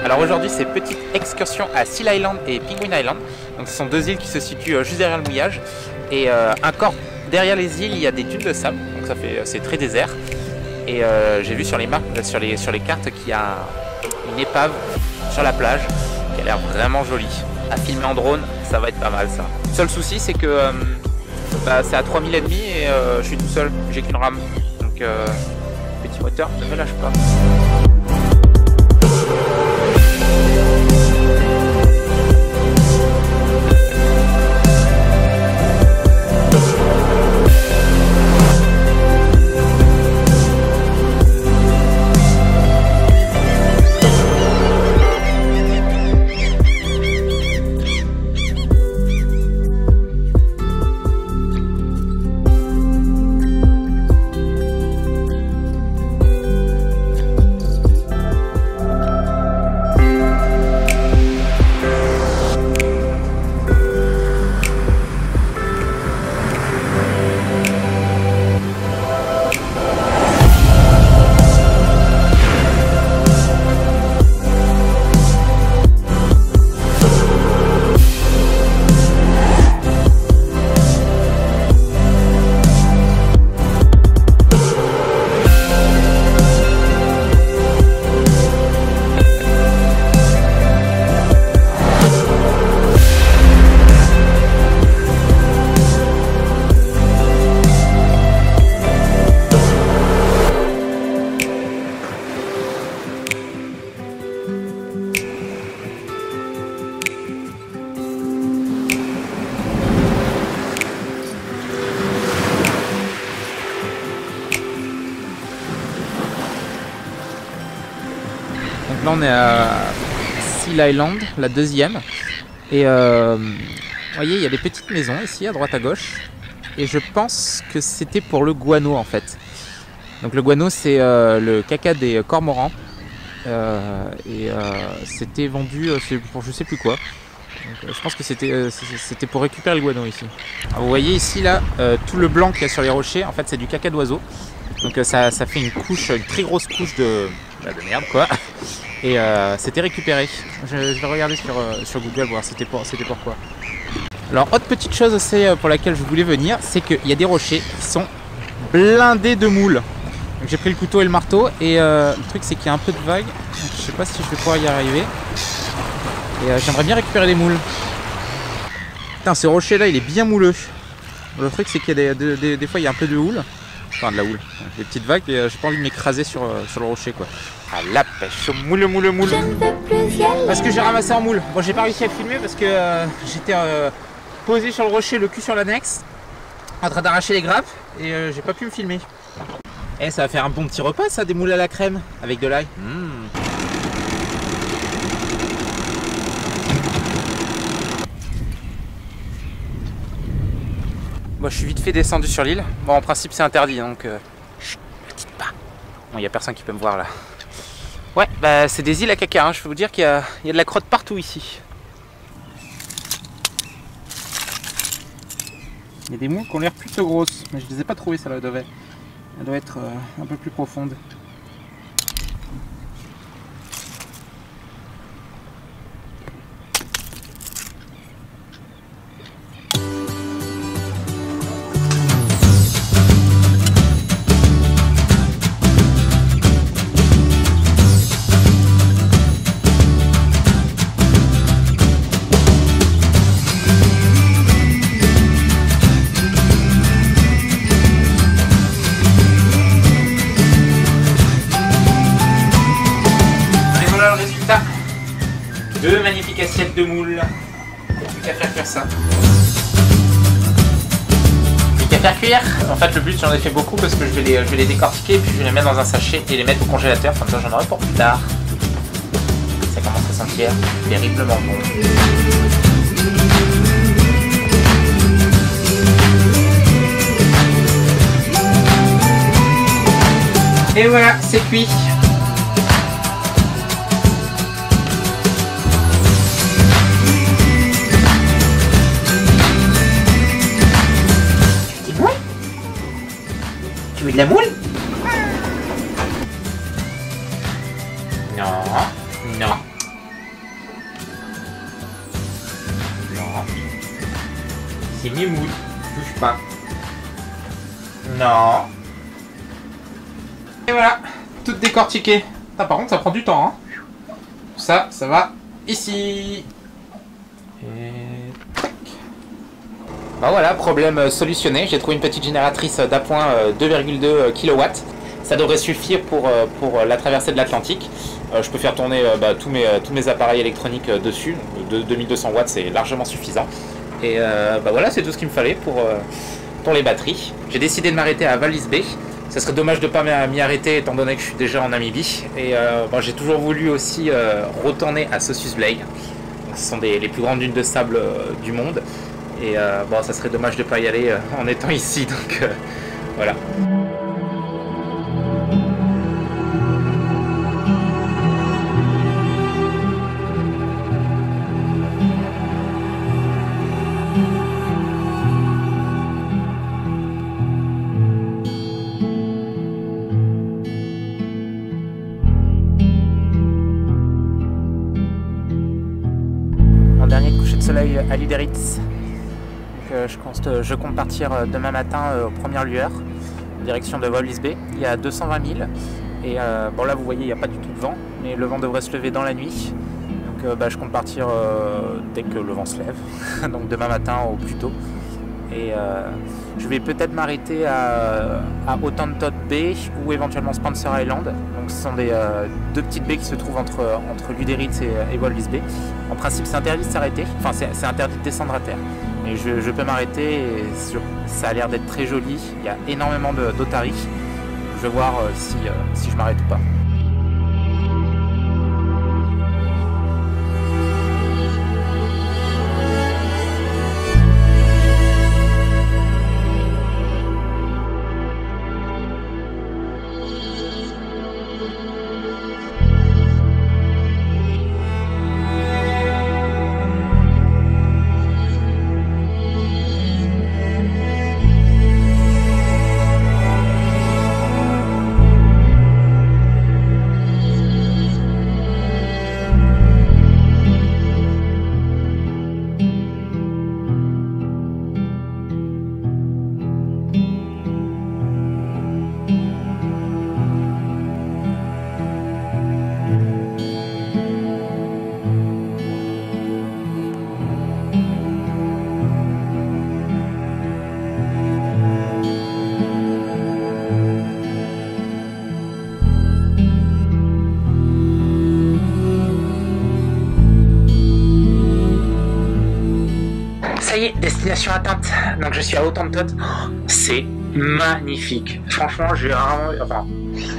Alors aujourd'hui c'est petite excursion à Seal Island et Penguin Island. Donc ce sont deux îles qui se situent juste derrière le mouillage. Et encore derrière les îles il y a des dunes de sable, donc c'est très désert. Et j'ai vu sur les cartes qu'il y a une épave sur la plage qui a l'air vraiment jolie. À filmer en drone, ça va être pas mal ça. Le seul souci c'est que c'est à 3000 et demi et je suis tout seul, j'ai qu'une rame. Donc petit moteur ne me lâche pas. Donc là on est à Seal Island, la deuxième. Et vous voyez, il y a des petites maisons ici à droite à gauche. Et je pense que c'était pour le guano en fait. Donc le guano c'est le caca des cormorans. C'était vendu pour je sais plus quoi. Donc, je pense que c'était pour récupérer le guano ici. Alors, vous voyez ici là, tout le blanc qu'il y a sur les rochers, en fait c'est du caca d'oiseau. Donc ça fait une très grosse couche de merde quoi. Et c'était récupéré. Je vais regarder sur Google voir c'était pourquoi. Alors autre petite chose aussi pour laquelle je voulais venir, c'est qu'il y a des rochers qui sont blindés de moules. Donc j'ai pris le couteau et le marteau et le truc c'est qu'il y a un peu de vague. Donc, je sais pas si je vais pouvoir y arriver. Et j'aimerais bien récupérer les moules. Putain, ce rocher là il est bien mouleux. Le truc c'est qu'il y a des fois il y a un peu de houle. Enfin de la houle, des petites vagues et j'ai pas envie de m'écraser sur le rocher quoi. À la pêche au moule. Parce que j'ai ramassé en moule. Bon j'ai pas réussi à filmer parce que j'étais posé sur le rocher, le cul sur l'annexe, en train d'arracher les grappes et j'ai pas pu me filmer. Eh ça va faire un bon petit repas ça, des moules à la crème avec de l'ail. Moi je suis vite fait descendu sur l'île. Bon en principe c'est interdit donc chut, ne dites pas. Bon il n'y a personne qui peut me voir là. Ouais bah c'est des îles à caca hein. Je peux vous dire qu'il y a de la crotte partout ici. Il y a des moules qui ont l'air plutôt grosses. Mais je ne les ai pas trouvées ça là. Elle doit être un peu plus profonde. ça. Les qu'à faire cuire. En fait, le but, j'en ai fait beaucoup parce que je vais les décortiquer, puis je vais les mettre dans un sachet et les mettre au congélateur, comme ça j'en aurai pour plus tard. Ça commence à sentir terriblement bon. Et voilà, c'est cuit. C'est bon? Tu veux de la moule? Non, non. Non. C'est mes moules. Touche pas. Non. Et voilà, tout décortiqué. Ah, par contre, ça prend du temps. Hein. Ça va ici. Et tac. Bah voilà, problème solutionné. J'ai trouvé une petite génératrice d'appoint 2,2 kW. Ça devrait suffire pour la traversée de l'Atlantique. Je peux faire tourner tous mes appareils électroniques dessus. De 2200 watts, c'est largement suffisant. Et bah voilà, c'est tout ce qu'il me fallait pour les batteries. J'ai décidé de m'arrêter à Walvis Bay. Ça serait dommage de ne pas m'y arrêter étant donné que je suis déjà en Namibie. Et bon, j'ai toujours voulu aussi retourner à Sossus Bay. Donc, ce sont les plus grandes dunes de sable du monde. Et bon, ça serait dommage de ne pas y aller en étant ici. Donc voilà. Dernier coucher de soleil à Lüderitz. Je compte partir demain matin aux premières lueurs en direction de Walvis Bay. Il y a 220 000 et bon là vous voyez il n'y a pas du tout de vent, mais le vent devrait se lever dans la nuit. Donc je compte partir dès que le vent se lève, donc demain matin au plus tôt. Et je vais peut-être m'arrêter à Hottentot Bay ou éventuellement Spencer Island. Donc ce sont deux petites baies qui se trouvent entre Lüderitz et Walvis Bay. En principe c'est interdit de s'arrêter, enfin c'est interdit de descendre à terre. Mais je peux m'arrêter et ça a l'air d'être très joli. Il y a énormément d'otaries. Je vais voir si je m'arrête ou pas. Ça y est, destination atteinte. Donc je suis à Hottentot. C'est magnifique. Franchement, je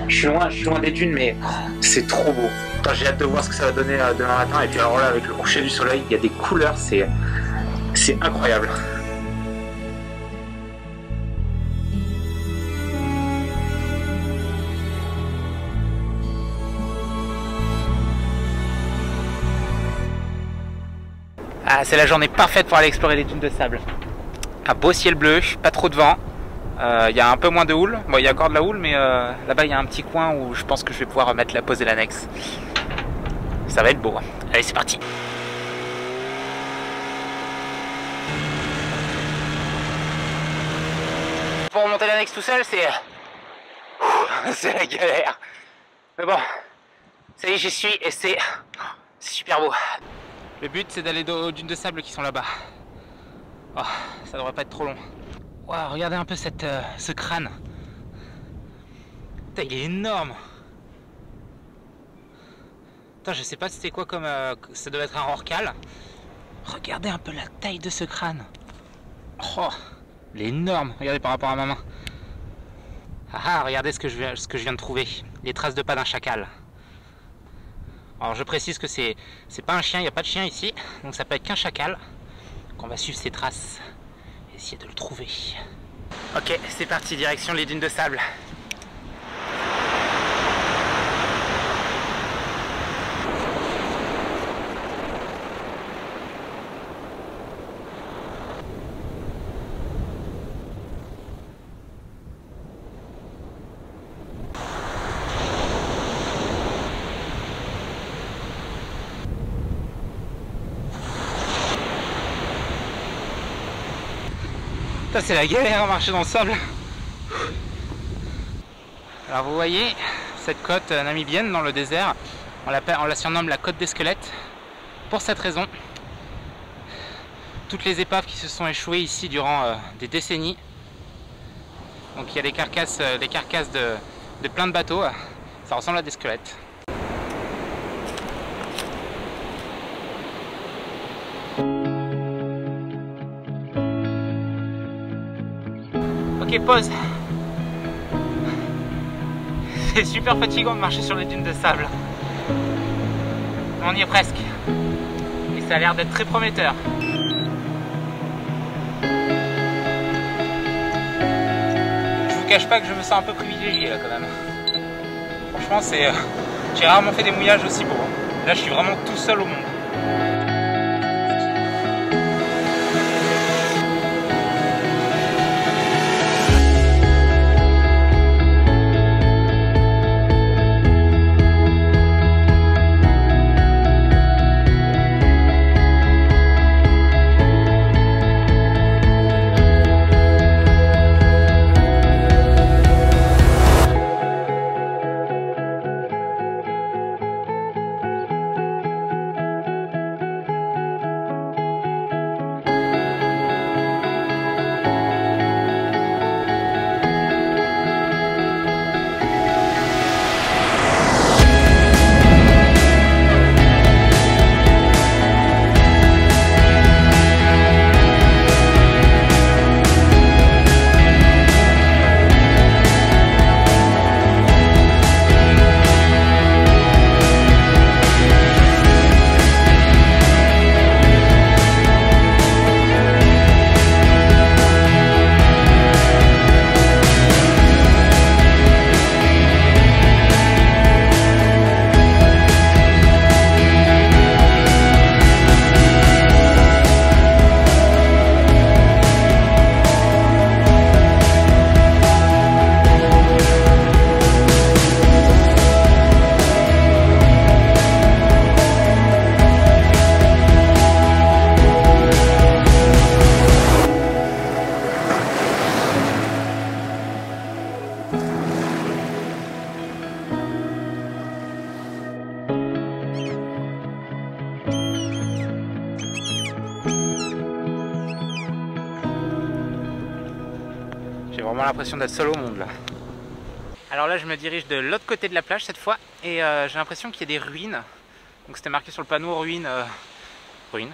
suis loin des dunes, mais c'est trop beau. J'ai hâte de voir ce que ça va donner demain matin. Et puis alors là, avec le coucher du soleil, il y a des couleurs, c'est incroyable. Ah, c'est la journée parfaite pour aller explorer les dunes de sable. Un beau ciel bleu, pas trop de vent. Il y a un peu moins de houle. Bon, il y a encore de la houle, mais là-bas, il y a un petit coin où je pense que je vais pouvoir mettre la pose et l'annexe. Ça va être beau. Allez, c'est parti. Pour remonter l'annexe tout seul, c'est la galère. Mais bon, ça y est, j'y suis et c'est super beau. Le but, c'est d'aller aux dunes de sable qui sont là-bas. Oh, ça devrait pas être trop long. Wow, regardez un peu ce crâne. Putain, il est énorme. Putain, je sais pas c'était quoi comme... ça doit être un rorqual. Regardez un peu la taille de ce crâne. Oh, il est énorme. Regardez par rapport à ma main. Ah, regardez ce que je viens de trouver. Les traces de pas d'un chacal. Alors je précise que c'est pas un chien, il n'y a pas de chien ici. Donc ça peut être qu'un chacal. Donc on va suivre ses traces et essayer de le trouver. Ok, c'est parti, direction les dunes de sable. C'est la galère à marcher dans le sable. Alors vous voyez cette côte namibienne dans le désert, on la surnomme la côte des squelettes pour cette raison. Toutes les épaves qui se sont échouées ici durant des décennies. Donc il y a des carcasses de plein de bateaux, ça ressemble à des squelettes. Ok, pause. C'est super fatigant de marcher sur les dunes de sable. On y est presque. Et ça a l'air d'être très prometteur. Je vous cache pas que je me sens un peu privilégié là quand même. Franchement, j'ai rarement fait des mouillages aussi beaux. Là, je suis vraiment tout seul au monde. J'ai vraiment l'impression d'être seul au monde là. Alors là je me dirige de l'autre côté de la plage cette fois et j'ai l'impression qu'il y a des ruines. Donc c'était marqué sur le panneau ruines. Ruines.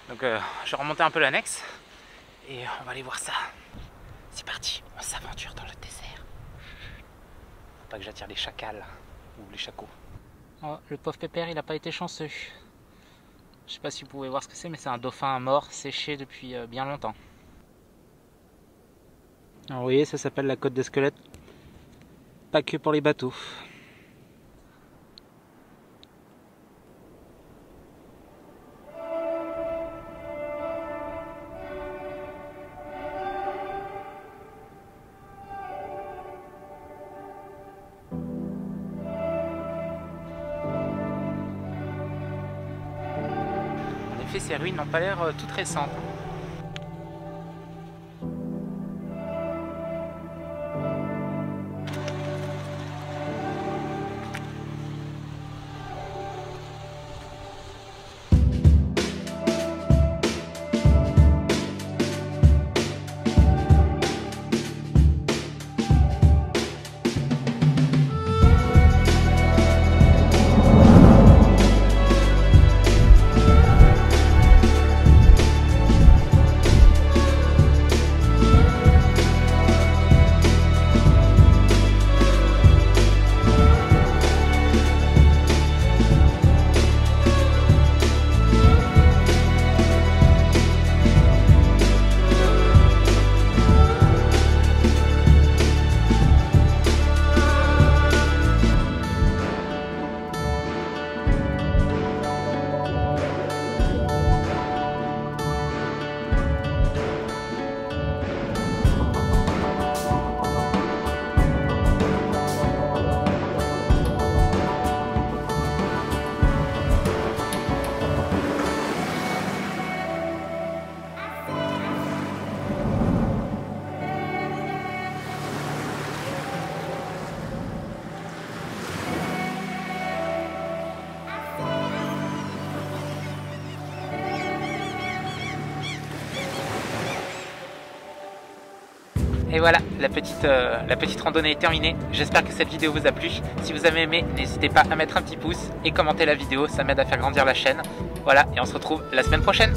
Donc je vais remonter un peu l'annexe et on va aller voir ça. C'est parti, on s'aventure dans le désert. Faut pas que j'attire les chacals ou les chacos. Oh, le pauvre pépère il a pas été chanceux. Je sais pas si vous pouvez voir ce que c'est, mais c'est un dauphin mort séché depuis bien longtemps. Alors vous voyez, ça s'appelle la côte des squelettes, pas que pour les bateaux. En effet, ces ruines n'ont pas l'air toutes récentes. Et voilà, la petite randonnée est terminée. J'espère que cette vidéo vous a plu. Si vous avez aimé, n'hésitez pas à mettre un petit pouce et commenter la vidéo, ça m'aide à faire grandir la chaîne. Voilà, et on se retrouve la semaine prochaine.